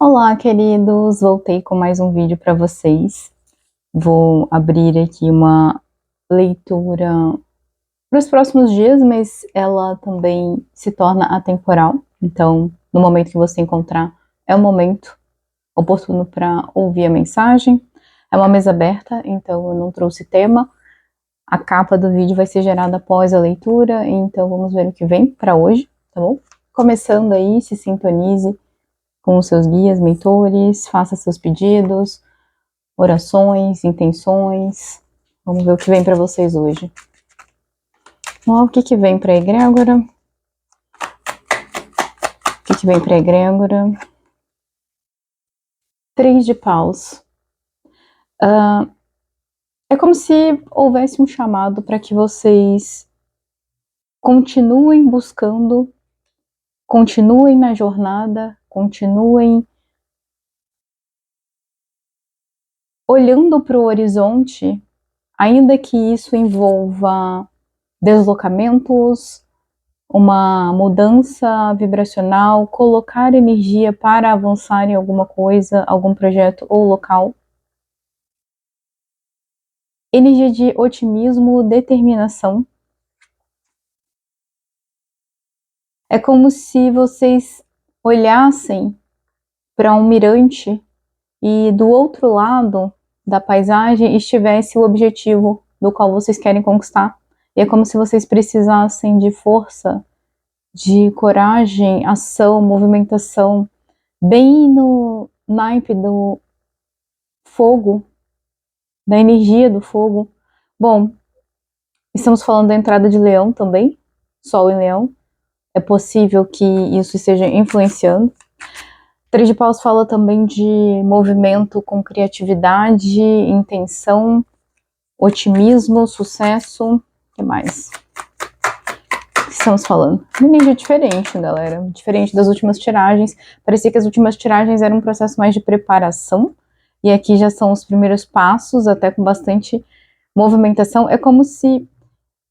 Olá, queridos! Voltei com mais um vídeo para vocês. Vou abrir aqui uma leitura para os próximos dias, mas ela também se torna atemporal. Então, no momento que você encontrar, é o momento oportuno para ouvir a mensagem. É uma mesa aberta, então eu não trouxe tema. A capa do vídeo vai ser gerada após a leitura, então vamos ver o que vem para hoje, tá bom? Começando aí, se sintonize com os seus guias, mentores, faça seus pedidos, orações, intenções. Vamos ver o que vem para vocês hoje. O que vem para a egrégora? O que vem para a egrégora? 3 de paus. É como se houvesse um chamado para que vocês continuem buscando, continuem na jornada, continuem olhando para o horizonte, ainda que isso envolva deslocamentos, uma mudança vibracional, colocar energia para avançar em alguma coisa, algum projeto ou local. Energia de otimismo, determinação. É como se vocês olhassem para um mirante e do outro lado da paisagem estivesse o objetivo do qual vocês querem conquistar. E é como se vocês precisassem de força, de coragem, ação, movimentação, bem no naipe do fogo, da energia do fogo. Bom, estamos falando da entrada de Leão também, Sol em Leão. É possível que isso esteja influenciando. 3 de paus fala também de movimento com criatividade, intenção, otimismo, sucesso. O que mais? O que estamos falando? Uma energia diferente, galera. Diferente das últimas tiragens. Parecia que as últimas tiragens eram um processo mais de preparação. E aqui já são os primeiros passos, até com bastante movimentação. É como se,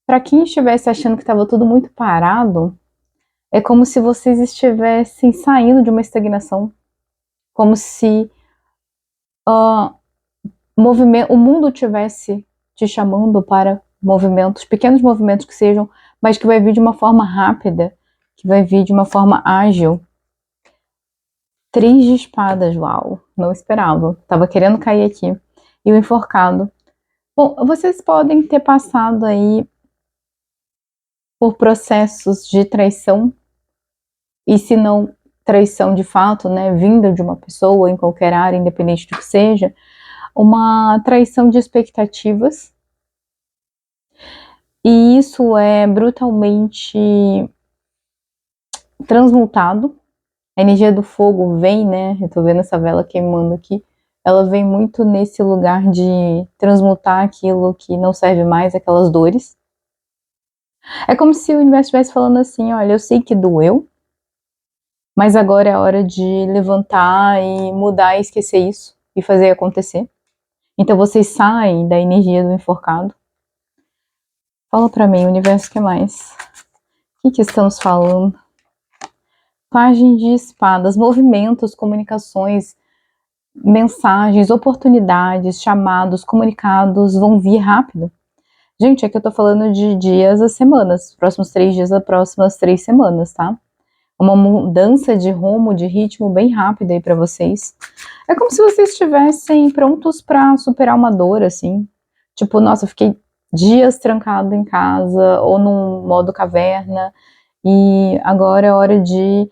para quem estivesse achando que estava tudo muito parado, é como se vocês estivessem saindo de uma estagnação. Como se o mundo estivesse te chamando para movimentos, pequenos movimentos que sejam, mas que vai vir de uma forma rápida, que vai vir de uma forma ágil. 3 de espadas, uau, não esperava, tava querendo cair aqui. E o enforcado. Bom, vocês podem ter passado aí por processos de traição, e se não traição de fato, né, vinda de uma pessoa em qualquer área, independente do que seja, uma traição de expectativas. E isso é brutalmente transmutado. A energia do fogo vem, né? Eu tô vendo essa vela queimando aqui. Ela vem muito nesse lugar de transmutar aquilo que não serve mais, aquelas dores. É como se o universo estivesse falando assim, olha, eu sei que doeu, mas agora é a hora de levantar e mudar e esquecer isso e fazer acontecer. Então vocês saem da energia do enforcado. Fala pra mim, universo, o que mais? O que estamos falando? Pagem de espadas, movimentos, comunicações, mensagens, oportunidades, chamados, comunicados vão vir rápido. Gente, aqui eu tô falando de dias a semanas, próximos 3 dias, as próximas 3 semanas, tá? Uma mudança de rumo, de ritmo bem rápida aí pra vocês. É como se vocês estivessem prontos pra superar uma dor, assim. Tipo, nossa, eu fiquei dias trancado em casa, ou num modo caverna, e agora é hora de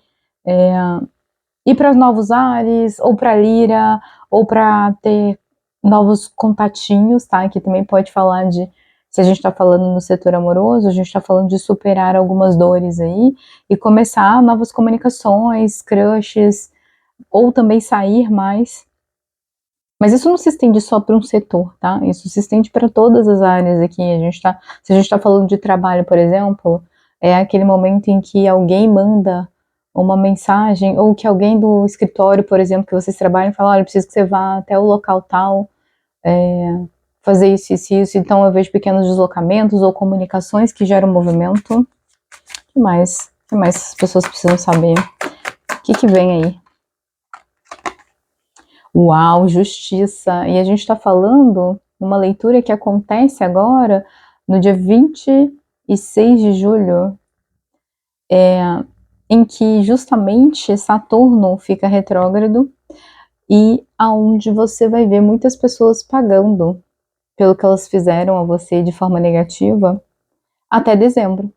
ir para novos ares, ou para lira, ou para ter novos contatinhos, tá? Aqui também pode falar de, se a gente tá falando no setor amoroso, a gente tá falando de superar algumas dores aí, e começar novas comunicações, crushes, ou também sair mais. Mas isso não se estende só para um setor, tá? Isso se estende para todas as áreas aqui. Se a gente tá falando de trabalho, por exemplo, é aquele momento em que alguém manda uma mensagem, ou que alguém do escritório, por exemplo, que vocês trabalham, fala, olha, eu preciso que você vá até o local tal, fazer isso, isso, isso. Então eu vejo pequenos deslocamentos ou comunicações que geram movimento. O que mais? O que mais as pessoas precisam saber? O que vem aí? Uau, justiça! E a gente está falando numa leitura que acontece agora no dia 26 de julho, em que justamente Saturno fica retrógrado e aonde você vai ver muitas pessoas pagando pelo que elas fizeram a você de forma negativa até dezembro.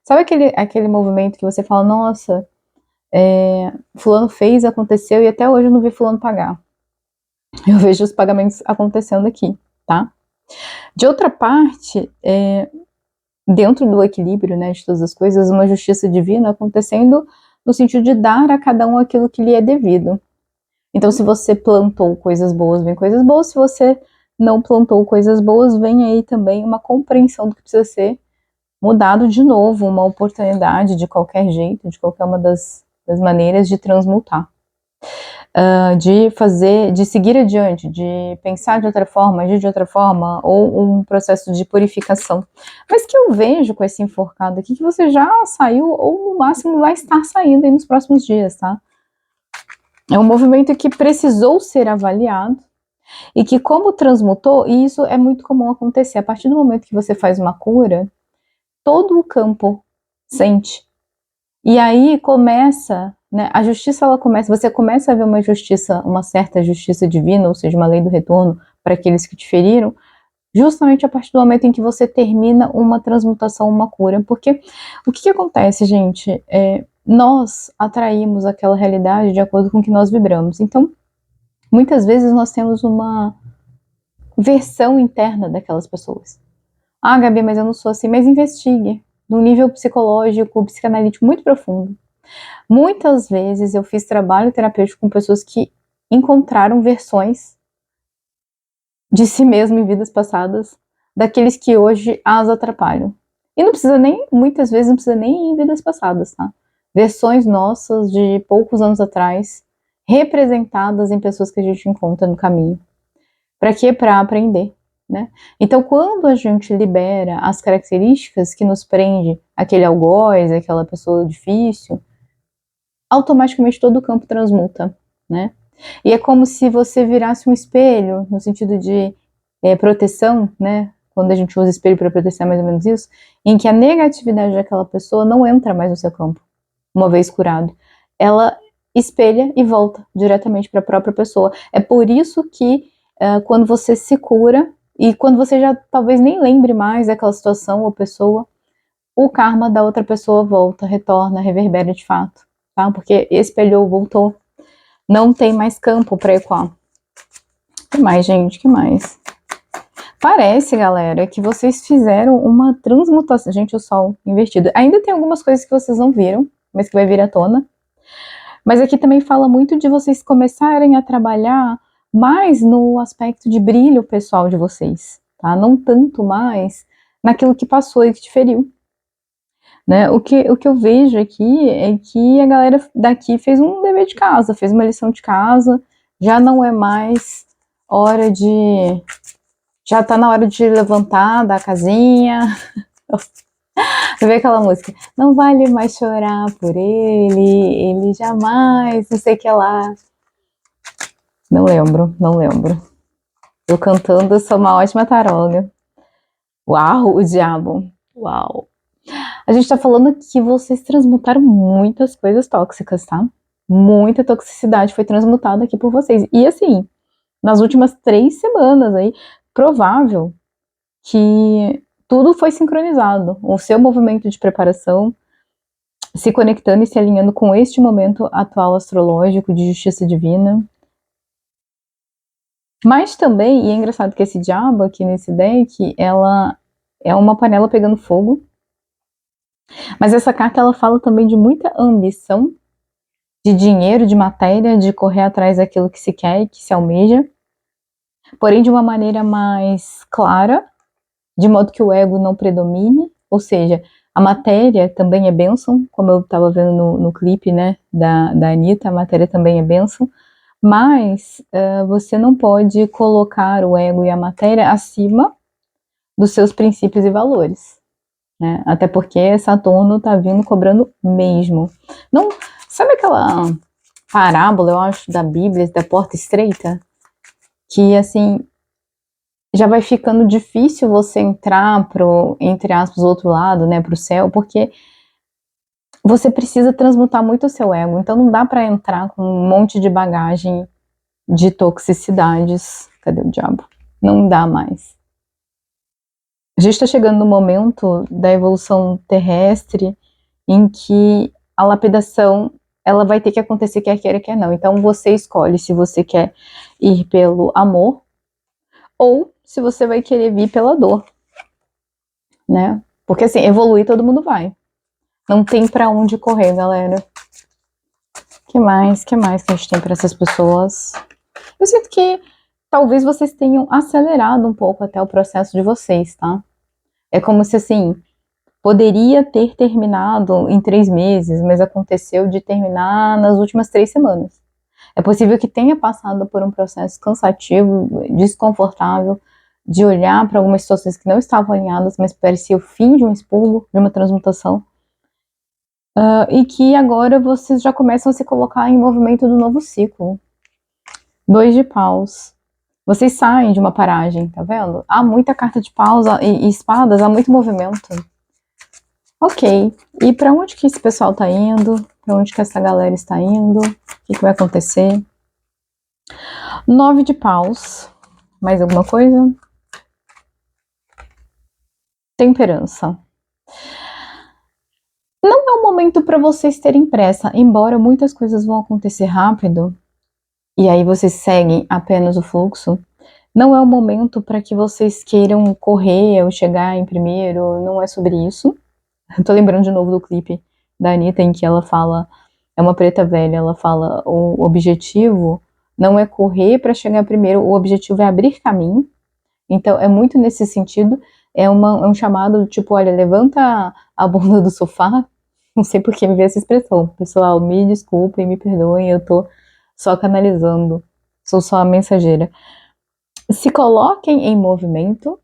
Sabe aquele movimento que você fala, nossa, fulano fez, aconteceu e até hoje eu não vi fulano pagar. Eu vejo os pagamentos acontecendo aqui, tá? De outra parte, dentro do equilíbrio, né, de todas as coisas, uma justiça divina acontecendo no sentido de dar a cada um aquilo que lhe é devido. Então, se você plantou coisas boas, vem coisas boas. Se você não plantou coisas boas, vem aí também uma compreensão do que precisa ser mudado de novo, uma oportunidade de qualquer jeito, de qualquer uma das maneiras de transmutar. De seguir adiante, de pensar de outra forma, agir de outra forma, ou um processo de purificação. Mas que eu vejo com esse enforcado aqui, que você já saiu, ou no máximo vai estar saindo aí nos próximos dias, tá? É um movimento que precisou ser avaliado, e que como transmutou, e isso é muito comum acontecer, a partir do momento que você faz uma cura, todo o campo sente. E aí começa, né, a justiça ela começa, você começa a ver uma justiça, uma certa justiça divina, ou seja, uma lei do retorno para aqueles que te feriram, justamente a partir do momento em que você termina uma transmutação, uma cura. Porque o que acontece, gente? Nós atraímos aquela realidade de acordo com o que nós vibramos. Então, muitas vezes nós temos uma versão interna daquelas pessoas. Ah, Gabi, mas eu não sou assim. Mas investigue num nível psicológico, psicanalítico muito profundo. Muitas vezes eu fiz trabalho terapêutico com pessoas que encontraram versões de si mesmo em vidas passadas, daqueles que hoje as atrapalham. E não precisa nem, muitas vezes não precisa nem em vidas passadas, tá? Versões nossas de poucos anos atrás, representadas em pessoas que a gente encontra no caminho. Para quê? Para aprender, né? Então, quando a gente libera as características que nos prende aquele algoz, aquela pessoa difícil, automaticamente todo o campo transmuta, né? E é como se você virasse um espelho, no sentido de proteção, né? Quando a gente usa espelho para proteção, é mais ou menos isso, em que a negatividade daquela pessoa não entra mais no seu campo, uma vez curado. Ela espelha e volta diretamente para a própria pessoa. É por isso que quando você se cura, e quando você já talvez nem lembre mais daquela situação ou pessoa, o karma da outra pessoa volta, retorna, reverbera de fato, tá? Porque espelhou, voltou. Não tem mais campo para ecoar. O que mais, gente? O que mais? Parece, galera, que vocês fizeram uma transmutação. Gente, o sol invertido. Ainda tem algumas coisas que vocês não viram, mas que vai vir à tona. Mas aqui também fala muito de vocês começarem a trabalhar mais no aspecto de brilho pessoal de vocês, tá? Não tanto mais naquilo que passou e que te feriu. Né? O que eu vejo aqui é que a galera daqui fez um dever de casa, fez uma lição de casa, já não é mais hora de... Já tá na hora de levantar da casinha. Vê aquela música, não vale mais chorar por ele jamais, não sei o que lá. Não lembro. Eu cantando, eu sou uma ótima taróloga. Uau, o diabo. Uau. A gente tá falando que vocês transmutaram muitas coisas tóxicas, tá? Muita toxicidade foi transmutada aqui por vocês. E assim, nas últimas 3 semanas aí, provável que tudo foi sincronizado. O seu movimento de preparação se conectando e se alinhando com este momento atual astrológico de justiça divina. Mas também, e é engraçado que esse diabo aqui nesse deck, ela é uma panela pegando fogo. Mas essa carta, ela fala também de muita ambição, de dinheiro, de matéria, de correr atrás daquilo que se quer e que se almeja. Porém, de uma maneira mais clara, de modo que o ego não predomine. Ou seja, a matéria também é bênção, como eu estava vendo no clipe, né, da Anitta, a matéria também é bênção. Mas você não pode colocar o ego e a matéria acima dos seus princípios e valores, né? Até porque Saturno tá vindo cobrando mesmo. Não, sabe parábola, eu acho, da Bíblia, da porta estreita, que, assim, já vai ficando difícil você entrar pro, entre aspas, outro lado, né, pro céu, porque você precisa transmutar muito o seu ego, então não dá para entrar com um monte de bagagem de toxicidades. Cadê o diabo? Não dá mais. A gente está chegando no momento da evolução terrestre em que a lapidação ela vai ter que acontecer, quer queira, quer não. Então você escolhe se você quer ir pelo amor ou se você vai querer vir pela dor, né? Porque assim, evoluir todo mundo vai. Não tem para onde correr, galera. Que mais? Que mais que a gente tem para essas pessoas? Eu sinto que talvez vocês tenham acelerado um pouco até o processo de vocês, tá? É como se assim, poderia ter terminado em 3 meses, mas aconteceu de terminar nas últimas 3 semanas. É possível que tenha passado por um processo cansativo, desconfortável, de olhar para algumas situações que não estavam alinhadas, mas parecia o fim de um expurgo, de uma transmutação, e que agora vocês já começam a se colocar em movimento do novo ciclo. 2 de paus. Vocês saem de uma paragem, tá vendo? Há muita carta de paus e espadas, há muito movimento. Ok, e para onde que esse pessoal tá indo? Para onde que essa galera está indo? O que vai acontecer? 9 de paus. Mais alguma coisa? Temperança. Não é um momento para vocês terem pressa, embora muitas coisas vão acontecer rápido, e aí vocês seguem apenas o fluxo. Não é o momento para que vocês queiram correr ou chegar em primeiro, não é sobre isso. Eu tô lembrando de novo do clipe da Anitta em que ela fala, é uma preta velha, ela fala, o objetivo não é correr para chegar primeiro, o objetivo é abrir caminho. Então é muito nesse sentido, é um chamado tipo, olha, levanta a bunda do sofá, não sei por que me veio essa expressão, pessoal, me desculpem, me perdoem, eu tô só canalizando, sou só a mensageira. Se coloquem em movimento.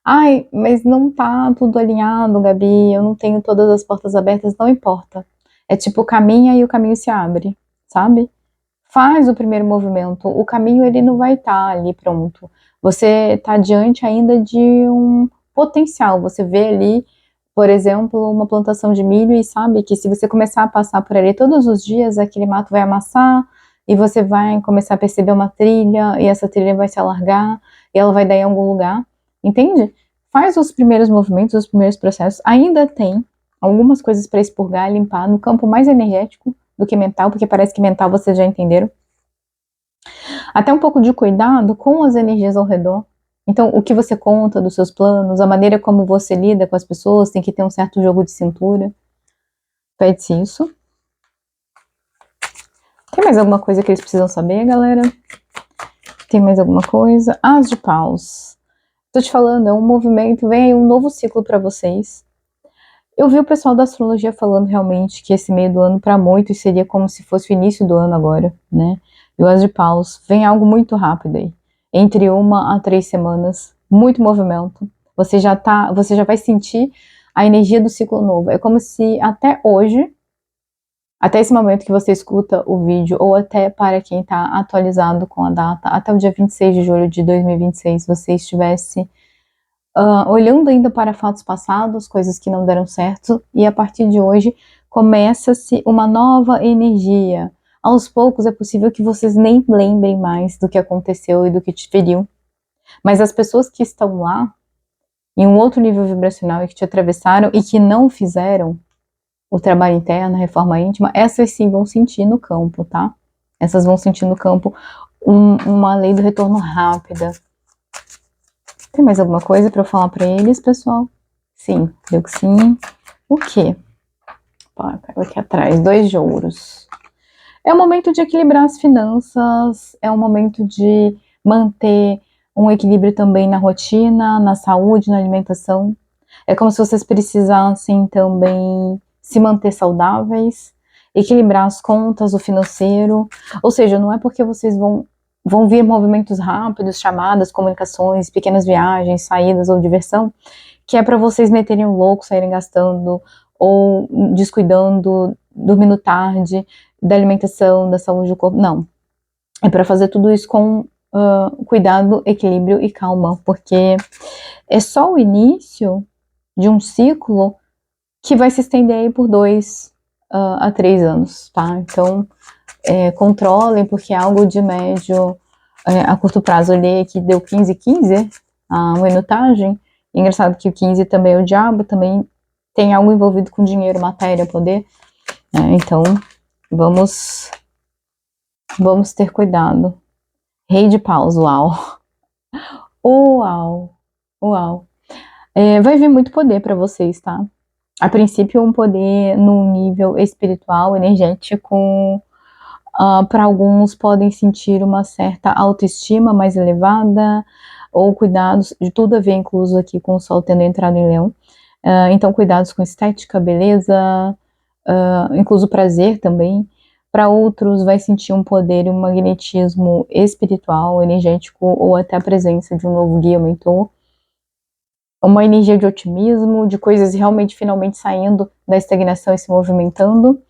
Ai, mas não tá tudo alinhado, Gabi, eu não tenho todas as portas abertas, não importa. É tipo, caminha e o caminho se abre, sabe? Faz o primeiro movimento, o caminho ele não vai estar ali pronto. Você tá diante ainda de um potencial, você vê ali, por exemplo, uma plantação de milho e sabe que se você começar a passar por ali todos os dias, aquele mato vai amassar e você vai começar a perceber uma trilha e essa trilha vai se alargar e ela vai dar em algum lugar, entende? Faz os primeiros movimentos, os primeiros processos, ainda tem algumas coisas para expurgar, limpar no campo mais energético do que mental, porque parece que mental vocês já entenderam. Até um pouco de cuidado com as energias ao redor. Então, o que você conta dos seus planos, a maneira como você lida com as pessoas, tem que ter um certo jogo de cintura. Pede-se isso. Tem mais alguma coisa que eles precisam saber, galera? Tem mais alguma coisa? As de paus. Tô te falando, é um movimento, vem aí um novo ciclo para vocês. Eu vi o pessoal da astrologia falando realmente que esse meio do ano para muitos seria como se fosse o início do ano agora, né? E o As de Paus vem algo muito rápido aí. Entre 1 a 3 semanas, muito movimento. Você já vai sentir a energia do ciclo novo. É como se até hoje, até esse momento que você escuta o vídeo, ou até para quem está atualizado com a data, até o dia 26 de julho de 2026, você estivesse olhando ainda para fatos passados, coisas que não deram certo, e a partir de hoje começa-se uma nova energia. Aos poucos é possível que vocês nem lembrem mais do que aconteceu e do que te feriu, mas as pessoas que estão lá, em um outro nível vibracional e que te atravessaram e que não fizeram o trabalho interno, a reforma íntima, essas sim vão sentir no campo, tá? Essas vão sentir no campo uma lei do retorno rápida. Tem mais alguma coisa para eu falar para eles, pessoal? Sim, deu que sim. O quê? Pego aqui atrás, 2 de ouros. É o momento de equilibrar as finanças, é o momento de manter um equilíbrio também na rotina, na saúde, na alimentação. É como se vocês precisassem também se manter saudáveis, equilibrar as contas, o financeiro. Ou seja, não é porque vocês vão vir movimentos rápidos, chamadas, comunicações, pequenas viagens, saídas ou diversão, que é para vocês meterem o louco, saírem gastando ou descuidando, dormindo tarde, da alimentação, da saúde do corpo, não. É para fazer tudo isso com cuidado, equilíbrio e calma, porque é só o início de um ciclo que vai se estender aí por 2 a 3 anos, tá? Então, controlem, porque é algo de médio a curto prazo. Eu olhei aqui, deu 15, a minutagem. Engraçado que o 15 também é o diabo, também tem algo envolvido com dinheiro, matéria, poder. Então, vamos ter cuidado. Rei de paus, uau. Uau, uau. Vai vir muito poder para vocês, tá? A princípio, um poder no nível espiritual, energético. Para alguns podem sentir uma certa autoestima mais elevada, ou cuidados, de tudo a ver, incluso aqui com o Sol tendo entrado em Leão. Então, cuidados com estética, beleza, incluso prazer também. Para outros, vai sentir um poder e um magnetismo espiritual, energético, ou até a presença de um novo guia, mentor. Uma energia de otimismo, de coisas realmente finalmente saindo da estagnação e se movimentando.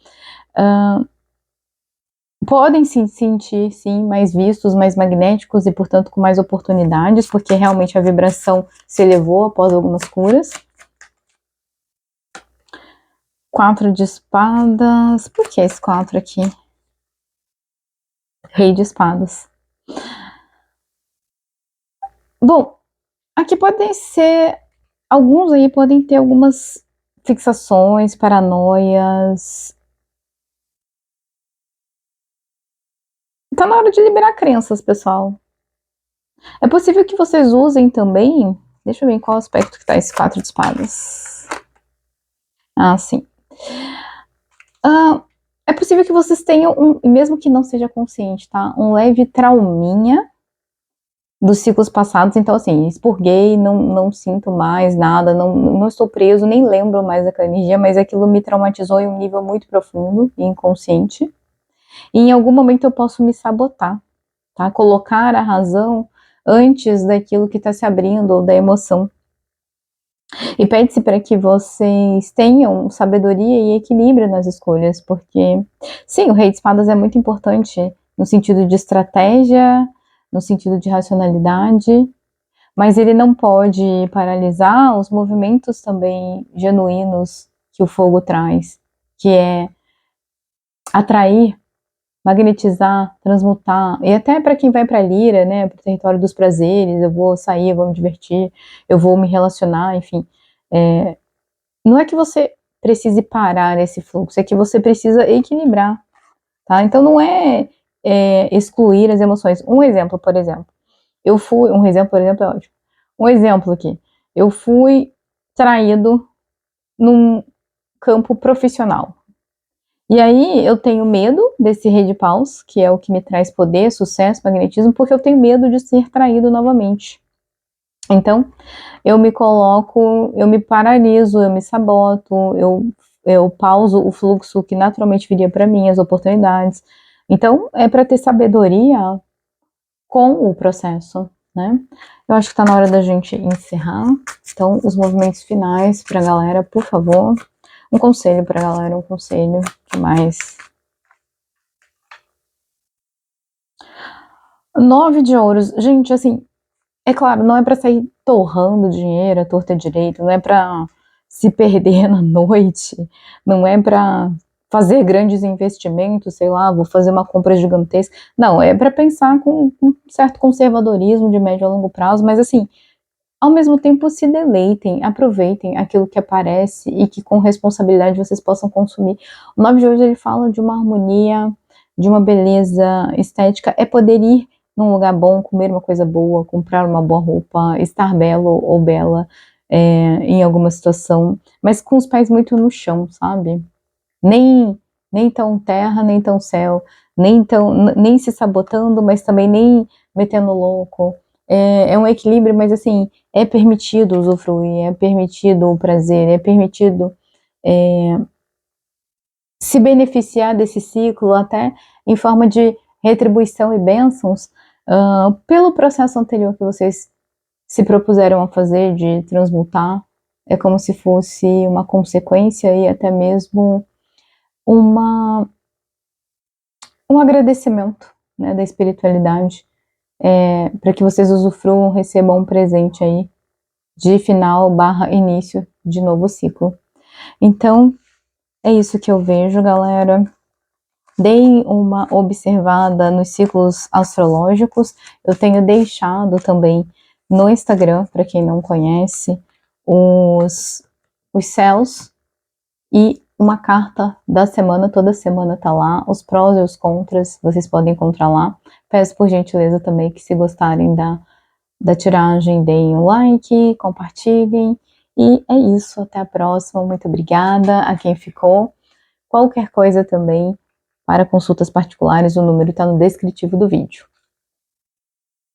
Podem se sentir, sim, mais vistos, mais magnéticos e, portanto, com mais oportunidades, porque realmente a vibração se elevou após algumas curas. 4 de espadas. Por que esse 4 aqui? Rei de espadas. Bom, aqui podem ser... Alguns aí podem ter algumas fixações, paranoias. Tá na hora de liberar crenças, pessoal. É possível que vocês usem também... Deixa eu ver em qual aspecto que tá esse 4 de espadas. Sim. É possível que vocês tenham, mesmo que não seja consciente, tá? Um leve trauminha dos ciclos passados. Então, assim, expurguei, não sinto mais nada, não estou preso, nem lembro mais daquela energia, mas aquilo me traumatizou em um nível muito profundo e inconsciente. E em algum momento eu posso me sabotar, tá? Colocar a razão antes daquilo que está se abrindo, ou da emoção. E pede-se para que vocês tenham sabedoria e equilíbrio nas escolhas, porque, sim, o Rei de Espadas é muito importante no sentido de estratégia, no sentido de racionalidade, mas ele não pode paralisar os movimentos também genuínos que o fogo traz, que é atrair, magnetizar, transmutar, e até para quem vai para a Lira, né, para o território dos prazeres, eu vou sair, eu vou me divertir, eu vou me relacionar, enfim. Não é que você precise parar esse fluxo, é que você precisa equilibrar, tá? Então não é excluir as emoções. Um exemplo, por exemplo, é ótimo. Um exemplo aqui, eu fui traído num campo profissional. E aí eu tenho medo desse rei de paus, que é o que me traz poder, sucesso, magnetismo, porque eu tenho medo de ser traído novamente. Então, eu me coloco, eu me paraliso, eu me saboto, eu pauso o fluxo que naturalmente viria para mim, as oportunidades. Então, é para ter sabedoria com o processo, né? Eu acho que tá na hora da gente encerrar. Então, os movimentos finais pra galera, por favor. Um conselho pra galera, um conselho. Que mais? 9 de ouros. Gente, assim, é claro, não é para sair torrando dinheiro à torta direito, não é para se perder na noite, não é para fazer grandes investimentos, sei lá, vou fazer uma compra gigantesca. Não, é para pensar com um certo conservadorismo de médio a longo prazo, mas assim, ao mesmo tempo se deleitem, aproveitem aquilo que aparece e que com responsabilidade vocês possam consumir. O 9 de hoje ele fala de uma harmonia, de uma beleza estética, é poder ir num lugar bom, comer uma coisa boa, comprar uma boa roupa, estar belo ou bela em alguma situação, mas com os pés muito no chão, sabe? Nem tão terra, nem tão céu, nem se sabotando, mas também nem metendo louco. É um equilíbrio, mas assim, é permitido usufruir, é permitido o prazer, é permitido se beneficiar desse ciclo até em forma de retribuição e bênçãos pelo processo anterior que vocês se propuseram a fazer, de transmutar. É como se fosse uma consequência e até mesmo uma um agradecimento, né, da espiritualidade, para que vocês usufruam, recebam um presente aí de final / início de novo ciclo. Então, é isso que eu vejo, galera. Deem uma observada nos ciclos astrológicos. Eu tenho deixado também no Instagram, para quem não conhece, os céus e uma carta da semana. Toda semana tá lá, os prós e os contras, vocês podem encontrar lá. Peço por gentileza também que, se gostarem da tiragem, deem um like, compartilhem. E é isso, até a próxima. Muito obrigada a quem ficou. Qualquer coisa também, para consultas particulares, o número está no descritivo do vídeo.